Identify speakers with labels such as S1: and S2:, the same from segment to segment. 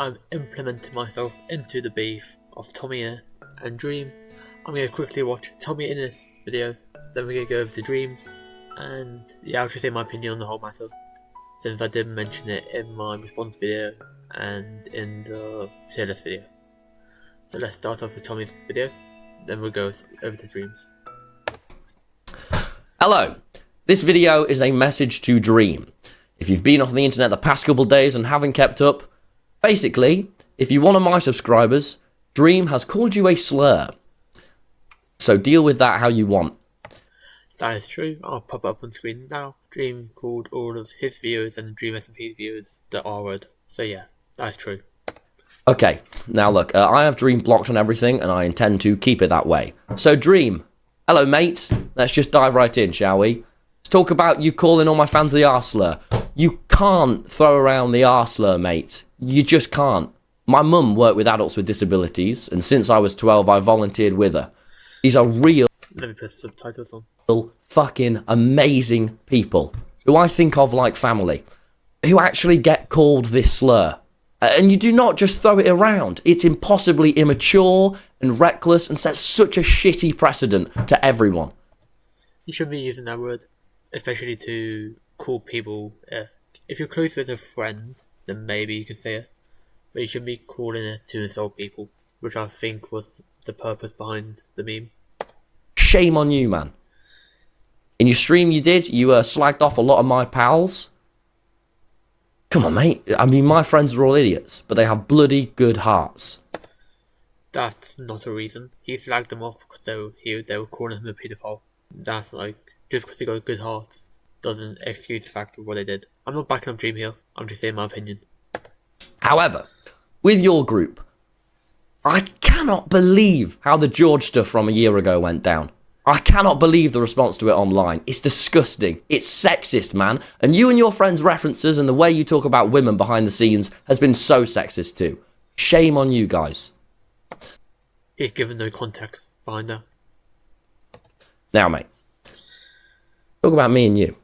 S1: I'm implementing myself into the beef of Tommy and Dream. I'm going to quickly watch Tommy in this video, then we're going to go over to Dreams, and yeah, I'll just say my opinion on the whole matter, since I did mention it in my response video and in the tier list video. So let's start off with Tommy's video, then we'll go over to Dreams.
S2: Hello, this video is a message to Dream. If you've been off the internet the past couple days and haven't kept up, basically, if you're one of my subscribers, Dream has called you a slur. So deal with that how you want.
S1: That is true, I'll pop up on screen now. Dream called all of his viewers and Dream SMP's viewers the R word. So yeah, that's true.
S2: Okay, now look, I have Dream blocked on everything and I intend to keep it that way. So Dream, hello mate, let's just dive right in, shall we? Let's talk about you calling all my fans the R slur. You can't throw around the R slur, mate. You just can't. My mum worked with adults with disabilities, and since I was 12, I volunteered with her. These are real,
S1: Let me put subtitles on.
S2: fucking amazing people who I think of like family, who actually get called this slur. And you do not just throw it around. It's impossibly immature and reckless and sets such a shitty precedent to everyone.
S1: You shouldn't be using that word, especially to call people. If you're close with a friend, then maybe you can say it, but you shouldn't be calling it to insult people, which I think was the purpose behind the meme.
S2: Shame on you, man. In your stream you slagged off a lot of my pals. Come on, mate. I mean, my friends are all idiots, but they have bloody good hearts.
S1: That's not a reason. He flagged them off because they were calling him a paedophile. That's like, just because they got good hearts doesn't excuse the fact of what they did. I'm not backing up Dream here, I'm just saying my opinion.
S2: However, with your group, I cannot believe how the George stuff from a year ago went down. I cannot believe the response to it online. It's disgusting. It's sexist, man. And you and your friends' references and the way you talk about women behind the scenes has been so sexist too. Shame on you guys.
S1: He's given no context behind that.
S2: Now, mate, talk about me and you.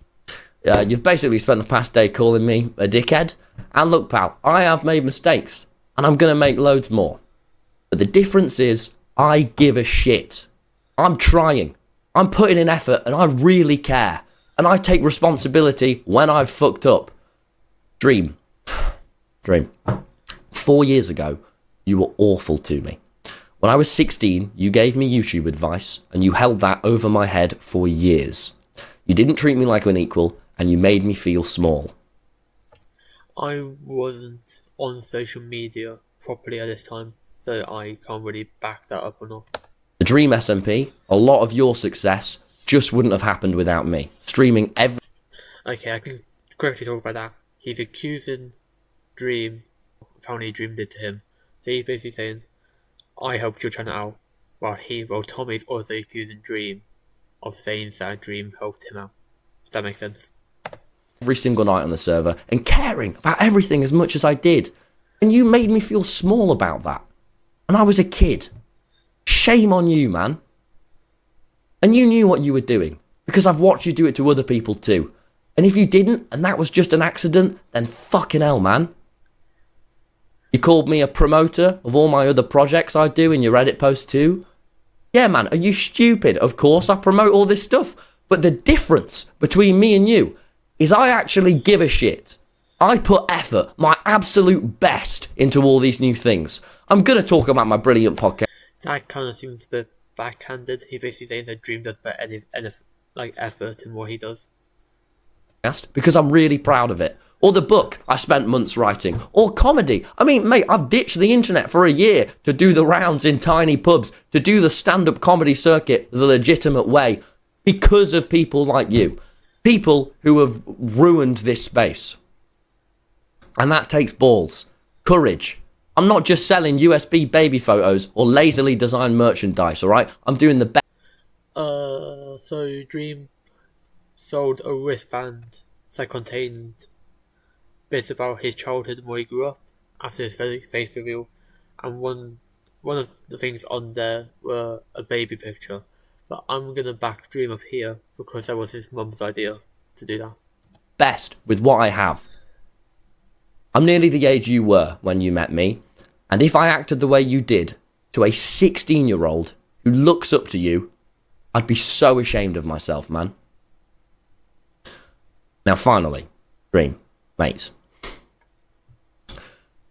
S2: You've basically spent the past day calling me a dickhead. And look, pal, I have made mistakes. And I'm going to make loads more. But the difference is, I give a shit. I'm trying. I'm putting in effort and I really care. And I take responsibility when I've fucked up. Dream. 4 years ago, you were awful to me. When I was 16, you gave me YouTube advice and you held that over my head for years. You didn't treat me like an equal and you made me feel small.
S1: I wasn't on social media properly at this time, so I can't really back that up or not.
S2: The Dream SMP, a lot of your success just wouldn't have happened without me. Streaming every...
S1: Okay, I can correctly talk about that. He's accusing Dream, apparently Dream did to him. So he's basically saying, I helped your channel out, while Tommy's also accusing Dream of saying that Dream helped him out. Does that make sense?
S2: Every single night on the server and caring about everything as much as I did. And you made me feel small about that. And I was a kid. Shame on you, man. And you knew what you were doing, because I've watched you do it to other people too. And if you didn't, and that was just an accident, then fucking hell, man. You called me a promoter of all my other projects I do in your Reddit post too. Yeah, man, are you stupid? Of course I promote all this stuff. But the difference between me and you is I actually give a shit. I put effort, my absolute best, into all these new things. I'm going to talk about my brilliant podcast.
S1: That kind of seems a bit backhanded. He basically saying that Dream does put any effort in what he does.
S2: Because I'm really proud of it. Or the book I spent months writing. Or comedy. I mean, mate, I've ditched the internet for a year to do the rounds in tiny pubs, to do the stand-up comedy circuit the legitimate way, because of people like you. People who have ruined this space. And that takes balls. Courage. I'm not just selling USB baby photos or lazily designed merchandise, alright? I'm doing the best.
S1: So Dream sold a wristband that contained bits about his childhood and where he grew up after his face reveal, and one of the things on there were a baby picture. But I'm gonna back Dream up here because that was his mum's idea to do that.
S2: Best with what I have. I'm nearly the age you were when you met me, and if I acted the way you did to a 16-year-old who looks up to you, I'd be so ashamed of myself, man. Now finally, Dream, mate.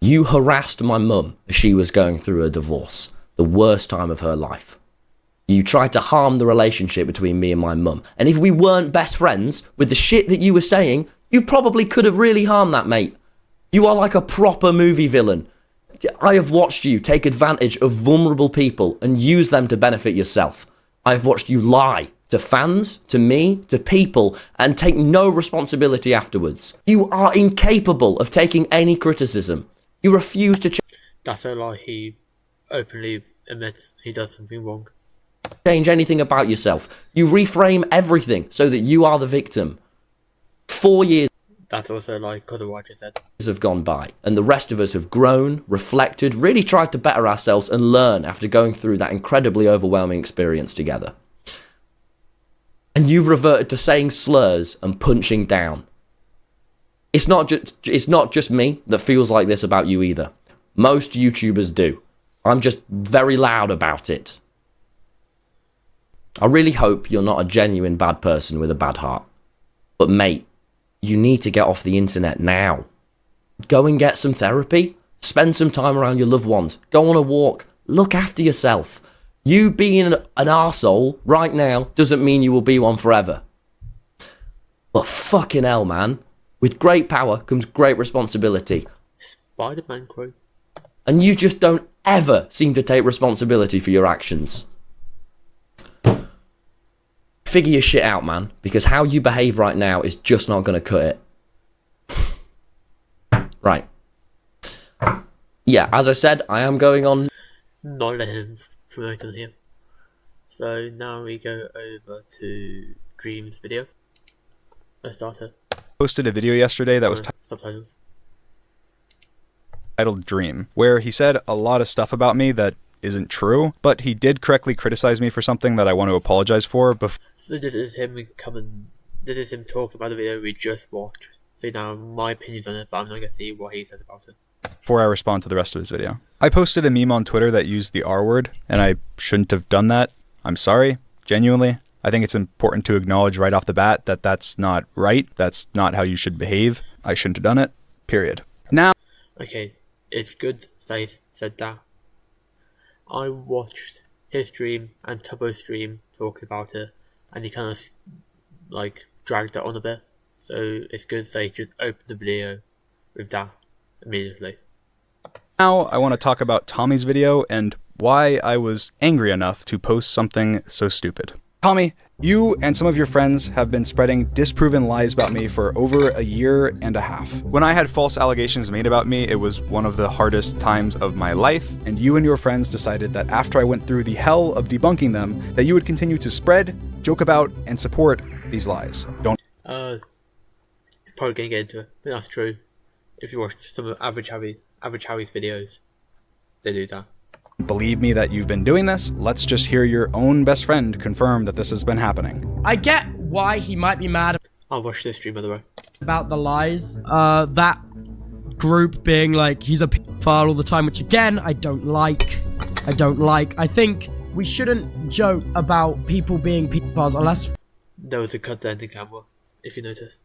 S2: You harassed my mum as she was going through a divorce, the worst time of her life. You tried to harm the relationship between me and my mum, and if we weren't best friends, with the shit that you were saying, you probably could have really harmed that, mate. You are like a proper movie villain. I have watched you take advantage of vulnerable people and use them to benefit yourself. I have watched you lie to fans, to me, to people, and take no responsibility afterwards. You are incapable of taking any criticism. You refuse to
S1: That's a lie. He openly admits he does something wrong.
S2: Change anything about yourself. You reframe everything so that you are the victim. 4 years
S1: That's also a lie, because of what I just said.
S2: have gone by, and the rest of us have grown, reflected, really tried to better ourselves and learn after going through that incredibly overwhelming experience together. And you've reverted to saying slurs and punching down. It's not just me that feels like this about you either. Most YouTubers do. I'm just very loud about it. I really hope you're not a genuine bad person with a bad heart. But mate, you need to get off the internet now. Go and get some therapy. Spend some time around your loved ones. Go on a walk. Look after yourself. You being an arsehole right now doesn't mean you will be one forever. But fucking hell, man. With great power comes great responsibility.
S1: Spider-Man quote.
S2: And you just don't ever seem to take responsibility for your actions. Figure your shit out, man, because how you behave right now is just not going to cut it. Right. Yeah, as I said, I am going on.
S1: Not let him promote on here. So now we go over to Dream's video. Let's start it.
S3: Posted a video yesterday that was
S1: Subtitles.
S3: titled Dream, where he said a lot of stuff about me that isn't true, but he did correctly criticize me for something that I want to apologize for
S1: So this is him talking about the video we just watched. So now my opinions on it, but I'm not going to see what he says about it.
S3: before I respond to the rest of his video. I posted a meme on Twitter that used the R word, and I shouldn't have done that. I'm sorry, genuinely. I think it's important to acknowledge right off the bat that that's not right. That's not how you should behave. I shouldn't have done it, period. Now,
S1: Okay, it's good that he said that. I watched his stream and Tubbo's stream talking about it, and he kind of like dragged it on a bit. So it's good that he just opened the video with that immediately.
S3: Now I want to talk about Tommy's video and why I was angry enough to post something so stupid. Tommy, you and some of your friends have been spreading disproven lies about me for over a year and a half. When I had false allegations made about me, it was one of the hardest times of my life, and you and your friends decided that after I went through the hell of debunking them, that you would continue to spread, joke about, and support these lies. Don't
S1: Probably gonna get into it, but that's true. If you watch some of Average Harry's videos, they do that.
S3: believe me that you've been doing this. Let's just hear your own best friend confirm that this has been happening.
S4: I get why he might be mad
S1: I'll watch this stream by the way.
S4: about the lies. That group being like, he's a pedophile all the time, which again, I don't like. I think we shouldn't joke about people being pedophiles unless...
S1: There was a cut there in the camera, if you noticed.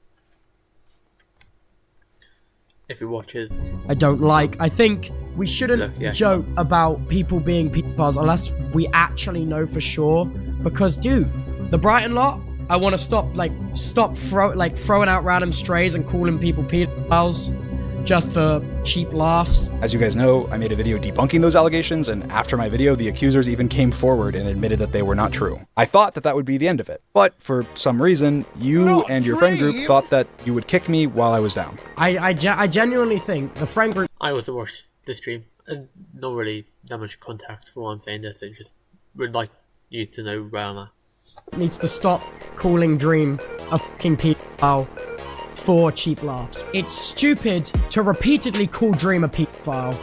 S1: If you watch it.
S4: I think we shouldn't joke about people being pedophiles unless we actually know for sure. Because, dude, the Brighton lot, I want to stop throwing out random strays and calling people pedophiles just for cheap laughs.
S3: As you guys know, I made a video debunking those allegations, and after my video, the accusers even came forward and admitted that they were not true. I thought that that would be the end of it, but for some reason, you and your friend group thought that you would kick me while I was down.
S4: I genuinely think the friend group...
S1: I also watched the stream, and not really that much context for why I'm saying this, I just would like you to know where I'm at.
S4: needs to stop calling Dream a fucking pedophile for cheap laughs. It's stupid to repeatedly call Dream a pedophile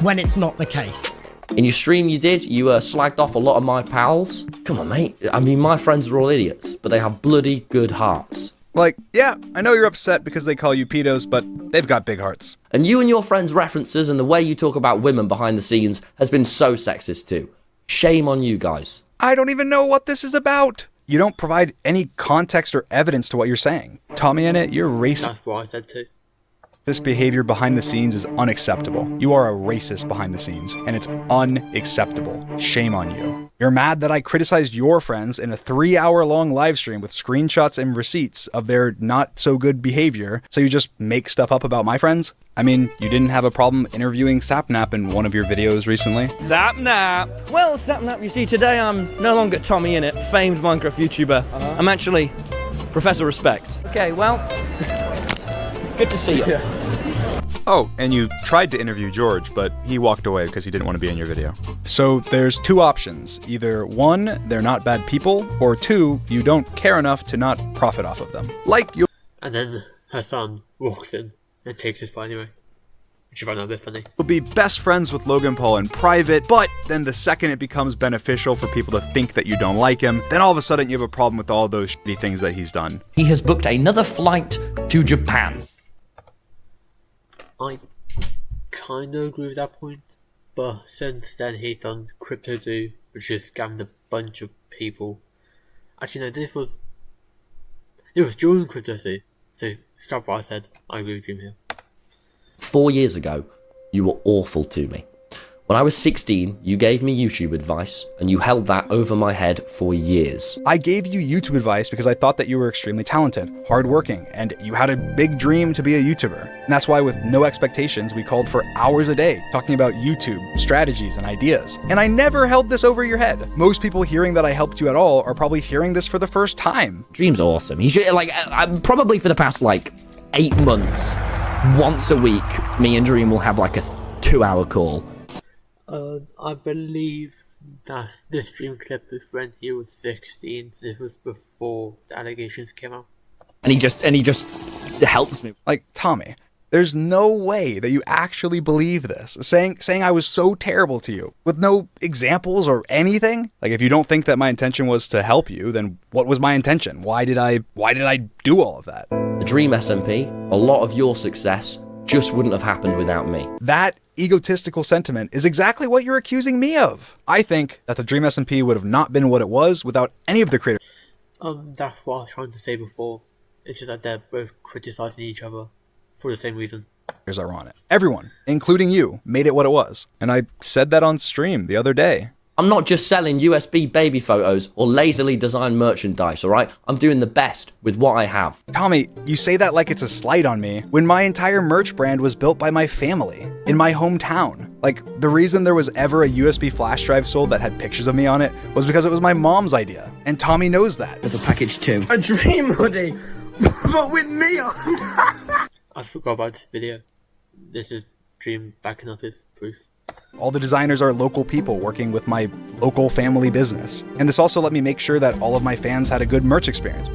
S4: when it's not the case.
S2: In your stream you slagged off a lot of my pals. Come on, mate. I mean, my friends are all idiots, but they have bloody good hearts.
S3: Like, yeah, I know you're upset because they call you pedos, but they've got big hearts.
S2: And you and your friends' references and the way you talk about women behind the scenes has been so sexist too. Shame on you guys.
S3: I don't even know what this is about. You don't provide any context or evidence to what you're saying. Tommy in it, you're racist.
S1: That's what I said too.
S3: This behavior behind the scenes is unacceptable. You are a racist behind the scenes, and it's unacceptable. Shame on you. You're mad that I criticized your friends in a 3-hour-long live stream with screenshots and receipts of their not-so-good behavior, so you just make stuff up about my friends? I mean, you didn't have a problem interviewing Sapnap in one of your videos recently.
S5: Sapnap! Well, Sapnap, you see, today I'm no longer Tommy Innit, famed Minecraft YouTuber. I'm actually Professor Respect. Okay, well, it's good to see you.
S3: Oh, and you tried to interview George, but he walked away because he didn't want to be in your video. So there's two options. Either one, they're not bad people, or two, you don't care enough to not profit off of them. Like you.
S1: And then her son walks in and takes his phone anyway, which I found a bit funny.
S3: Will be best friends with Logan Paul in private, but then the second it becomes beneficial for people to think that you don't like him, then all of a sudden you have a problem with all those shitty things that he's done.
S2: He has booked another flight to Japan.
S1: I kind of agree with that point, but since then he's done Crypto Zoo, which has scammed a bunch of people. Actually, no, this was during Crypto Zoo, so scrap what I said. I agree with Jim here.
S2: 4 years ago, you were awful to me. When I was 16, you gave me YouTube advice, and you held that over my head for years.
S3: I gave you YouTube advice because I thought that you were extremely talented, hardworking, and you had a big dream to be a YouTuber. And that's why with no expectations, we called for hours a day talking about YouTube, strategies, and ideas. And I never held this over your head. Most people hearing that I helped you at all are probably hearing this for the first time.
S2: Dream's awesome. He should, probably for the past, 8 months, once a week, me and Dream will have, a 2-hour call.
S1: I believe that this dream clip was when he was 16, so this was before the allegations came out.
S2: And he just helps me.
S3: Like, Tommy, there's no way that you actually believe this. Saying I was so terrible to you with no examples or anything. Like, if you don't think that my intention was to help you, then what was my intention? Why did I do all of that?
S2: The Dream SMP, a lot of your success just wouldn't have happened without me.
S3: That egotistical sentiment is exactly what you're accusing me of. I think that the Dream SMP would have not been what it was without any of the creators.
S1: That's what I was trying to say before. It's just that they're both criticizing each other for the same reason.
S3: Are on it. Everyone, including you, made it what it was. And I said that on stream the other day.
S2: I'm not just selling USB baby photos or lazily designed merchandise, alright? I'm doing the best with what I have.
S3: Tommy, you say that like it's a slight on me, when my entire merch brand was built by my family, in my hometown. Like, the reason there was ever a USB flash drive sold that had pictures of me on it was because it was my mom's idea. And Tommy knows that.
S5: With a package too.
S4: A dream hoodie, but with me on.
S1: I forgot about this video. This is Dream backing up his proof.
S3: All the designers are local people working with my local family business. And this also let me make sure that all of my fans had a good merch experience.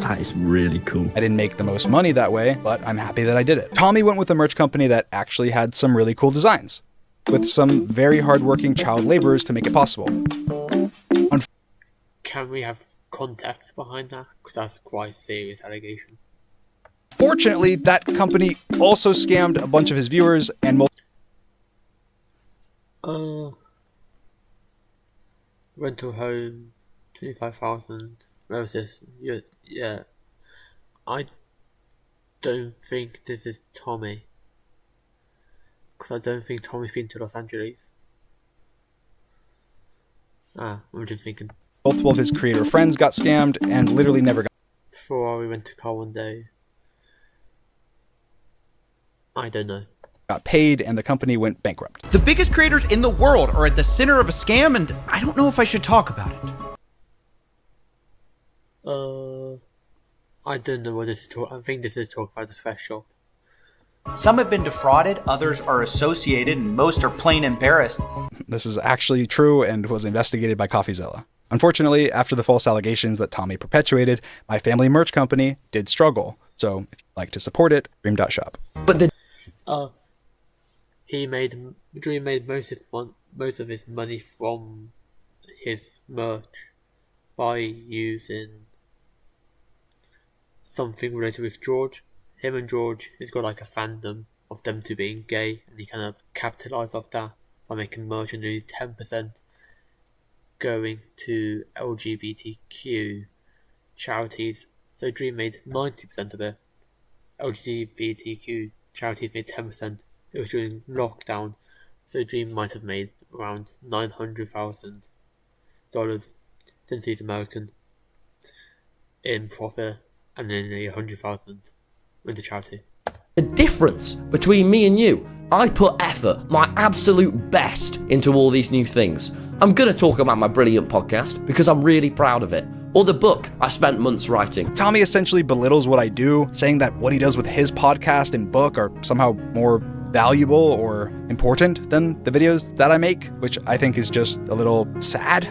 S5: That is really cool.
S3: I didn't make the most money that way, but I'm happy that I did it. Tommy went with a merch company that actually had some really cool designs, with some very hardworking child laborers to make it possible.
S1: Can we have context behind that? Because that's quite a serious allegation.
S3: Fortunately, that company also scammed a bunch of his viewers and
S1: rental home, 25,000. Where was this? Yeah. I don't think this is Tommy. Because I don't think Tommy's been to Los Angeles. I'm just thinking.
S3: multiple of his creator friends got scammed and literally never
S1: Before we went to car one day. I don't know.
S3: got paid, and the company went bankrupt.
S6: The biggest creators in the world are at the center of a scam, and I don't know if I should talk about it.
S1: I don't know what this is talk. I think this is talk about the fresh shop.
S6: Some have been defrauded, others are associated, and most are plain embarrassed.
S3: This is actually true and was investigated by CoffeeZilla. Unfortunately, after the false allegations that Tommy perpetuated, my family merch company did struggle. So if you'd like to support it, dream.shop.
S2: But the
S1: Dream made most of his money from his merch by using something related with George. Him and George, he's got like a fandom of them two being gay, and he kind of capitalised off that by making merch and nearly 10% going to LGBTQ charities. So Dream made 90% of it. LGBTQ charities made 10%. It was during lockdown, so Dream might have made around $900,000 since he's American in profit, and then $100,000 with the charity.
S2: The difference between me and you, I put effort, my absolute best, into all these new things. I'm going to talk about my brilliant podcast because I'm really proud of it. Or the book I spent months writing.
S3: Tommy essentially belittles what I do, saying that what he does with his podcast and book are somehow more valuable or important than the videos that I make, which I think is just a little sad.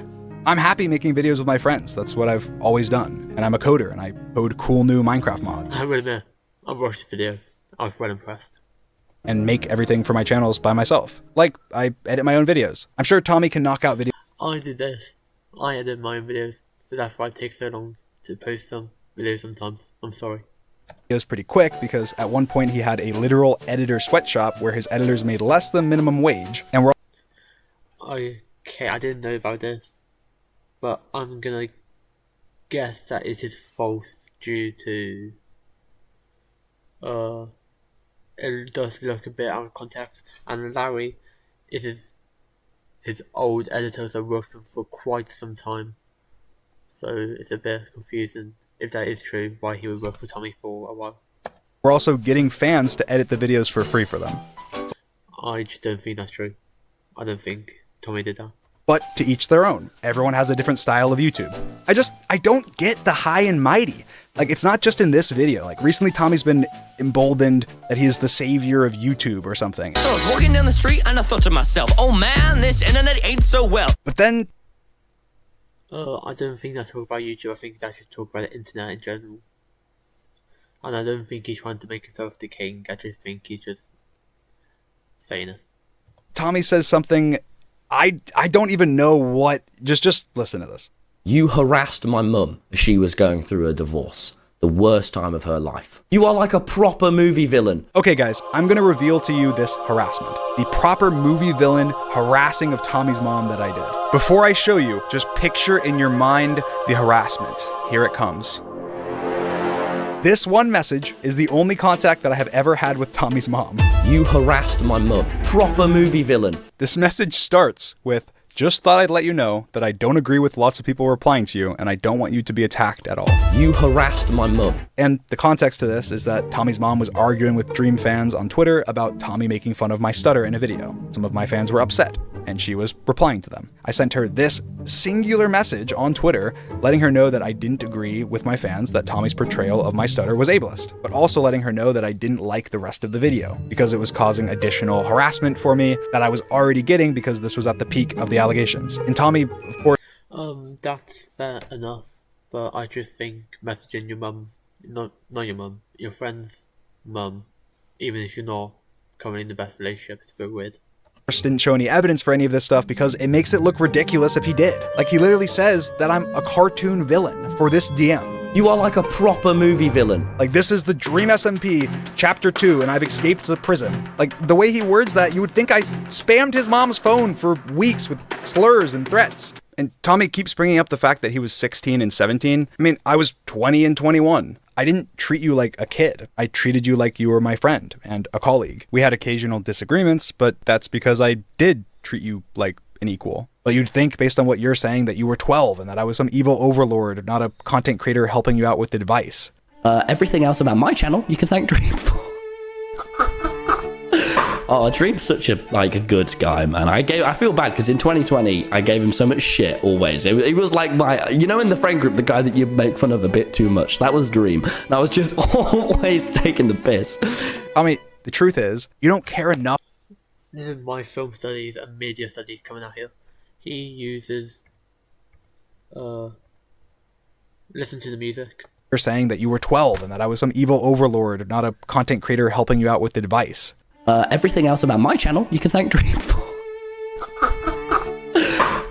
S3: I'm happy making videos with my friends. That's what I've always done. And I'm a coder, and I code cool new Minecraft mods.
S1: I really I watched the video. I was well impressed.
S3: And make everything for my channels by myself. Like, I edit my own videos. I'm sure Tommy can knock out videos.
S1: I did this. I edit my own videos, so that's why it takes so long to post some videos sometimes. I'm sorry.
S3: Videos pretty quick because at one point he had a literal editor sweatshop where his editors made less than minimum wage, and we're
S1: Okay, I didn't know about this, but I'm gonna guess that it is false due to it does look a bit out of context, and Larry is his old editor that worked with him for quite some time, so it's a bit confusing if that is true why he would work for Tommy for a while.
S3: We're also getting fans to edit the videos for free for them.
S1: I just don't think that's true. I don't think Tommy did that.
S3: But to each their own. Everyone has a different style of YouTube. I don't get the high and mighty. Like, it's not just in this video. Like, recently Tommy's been emboldened that he is the savior of YouTube or something.
S7: So I was walking down the street and I thought to myself, oh man, this internet ain't so well.
S3: But then...
S1: I don't think that's talk about YouTube. I think that should talk about the internet in general. And I don't think he's trying to make himself the king. I just think he's just saying it.
S3: Tommy says something... I don't even know what... Just listen to this.
S2: You harassed my mum as she was going through a divorce. The worst time of her life. You are like a proper movie villain.
S3: Okay, guys, I'm going to reveal to you this harassment. The proper movie villain harassing of Tommy's mom that I did. Before I show you, just picture in your mind the harassment. Here it comes. This one message is the only contact that I have ever had with Tommy's mom.
S2: You harassed my mum. Proper movie villain.
S3: This message starts with, just thought I'd let you know that I don't agree with lots of people replying to you, and I don't want you to be attacked at all.
S2: You harassed my mum.
S3: And the context to this is that Tommy's mom was arguing with Dream fans on Twitter about Tommy making fun of my stutter in a video. Some of my fans were upset, and she was replying to them. I sent her this singular message on Twitter, letting her know that I didn't agree with my fans that Tommy's portrayal of my stutter was ableist, but also letting her know that I didn't like the rest of the video, because it was causing additional harassment for me that I was already getting because this was at the peak of the allegations. And Tommy, of course...
S1: That's fair enough, but I just think messaging your mum, not your mum, your friend's mum, even if you're not currently in the best relationship, it's a bit weird.
S3: Didn't show any evidence for any of this stuff because it makes it look ridiculous if he did. Like, he literally says that I'm a cartoon villain for this DM.
S2: You are like a proper movie villain.
S3: Like, this is the Dream SMP Chapter 2 and I've escaped the prison. Like, the way he words that, you would think I spammed his mom's phone for weeks with slurs and threats. And Tommy keeps bringing up the fact that he was 16 and 17. I mean, I was 20 and 21. I didn't treat you like a kid. I treated you like you were my friend and a colleague. We had occasional disagreements, but that's because I did treat you like an equal. But you'd think, based on what you're saying, that you were 12 and that I was some evil overlord, not a content creator helping you out with advice.
S2: Everything else about my channel, you can thank Dream for. Oh, Dream's such a good guy, man. I feel bad because in 2020 I gave him so much shit always. He was like my, in the friend group, the guy that you make fun of a bit too much. That was Dream. And I was just always taking the piss.
S3: I mean, the truth is, you don't care enough.
S1: This is my film studies and media studies coming out here. He uses listen to the music.
S3: You're saying that you were 12 and that I was some evil overlord, not a content creator helping you out with advice.
S2: Everything else about my channel, you can thank Dream for.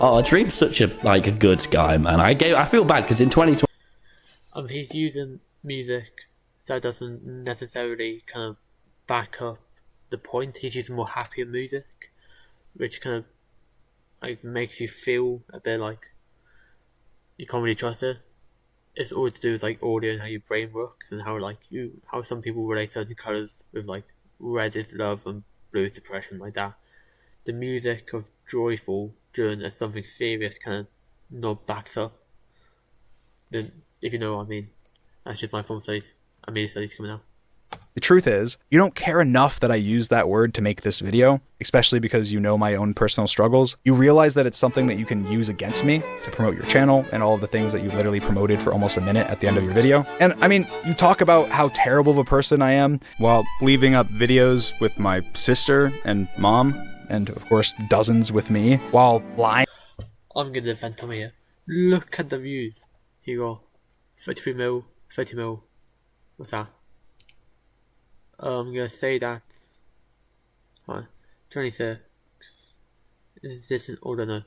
S2: Oh, Dream's such a good guy, man. I feel bad because in 2020...
S1: he's using music that doesn't necessarily kind of back up the point. He's using more happier music, which kind of like makes you feel a bit like you can't really trust it. It's all to do with like audio and how your brain works, and how some people relate certain colours with like red is love and blue is depression, like that. The music of joyful during something serious kind of not backs up. Then, if you know what I mean, that's just my film studies. Media studies coming out.
S3: The truth is, you don't care enough that I use that word to make this video, especially because you know my own personal struggles. You realize that it's something that you can use against me to promote your channel and all of the things that you literally promoted for almost a minute at the end of your video. And I mean, you talk about how terrible of a person I am while leaving up videos with my sister and mom, and of course dozens with me, while lying.
S1: I'm gonna defend Tommy here. Look at the views. Here you go. 33 mil, 30 mil. What's that? I'm gonna say that. 26. Is this an order? No.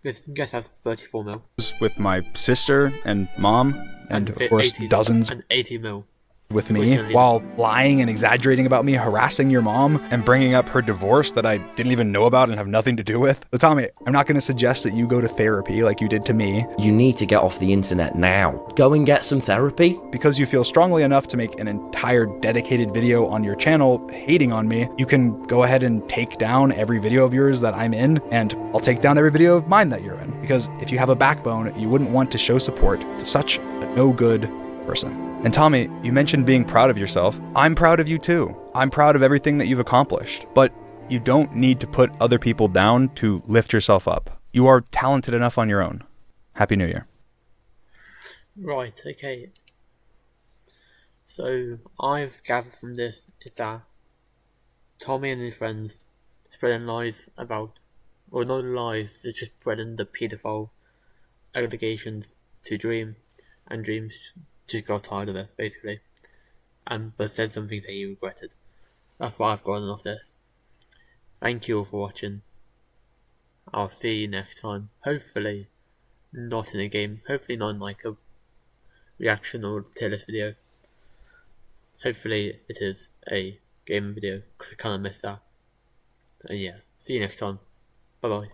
S1: Guess that's 34 mil.
S3: With my sister and mom, and of course
S1: 80,
S3: dozens.
S1: And 80 mil.
S3: With me while lying and exaggerating about me, harassing your mom, and bringing up her divorce that I didn't even know about and have nothing to do with. So Tommy, I'm not going to suggest that you go to therapy like you did to me.
S2: You need to get off the internet now. Go and get some therapy.
S3: Because you feel strongly enough to make an entire dedicated video on your channel hating on me, you can go ahead and take down every video of yours that I'm in, and I'll take down every video of mine that you're in. Because if you have a backbone, you wouldn't want to show support to such a no-good person. And Tommy, you mentioned being proud of yourself. I'm proud of you too. I'm proud of everything that you've accomplished. But you don't need to put other people down to lift yourself up. You are talented enough on your own. Happy New Year.
S1: Right, okay. So, I've gathered from this is that Tommy and his friends spreading lies about, or not lies, they're just spreading the paedophile allegations to Dream, and Dream's just got tired of it, basically, but said something that he regretted. That's what I've gotten off this. Thank you all for watching. I'll see you next time. Hopefully not in a game. Hopefully not in like a reaction or tier list video. Hopefully it is a game video, because I kind of missed that. Yeah, see you next time. Bye bye.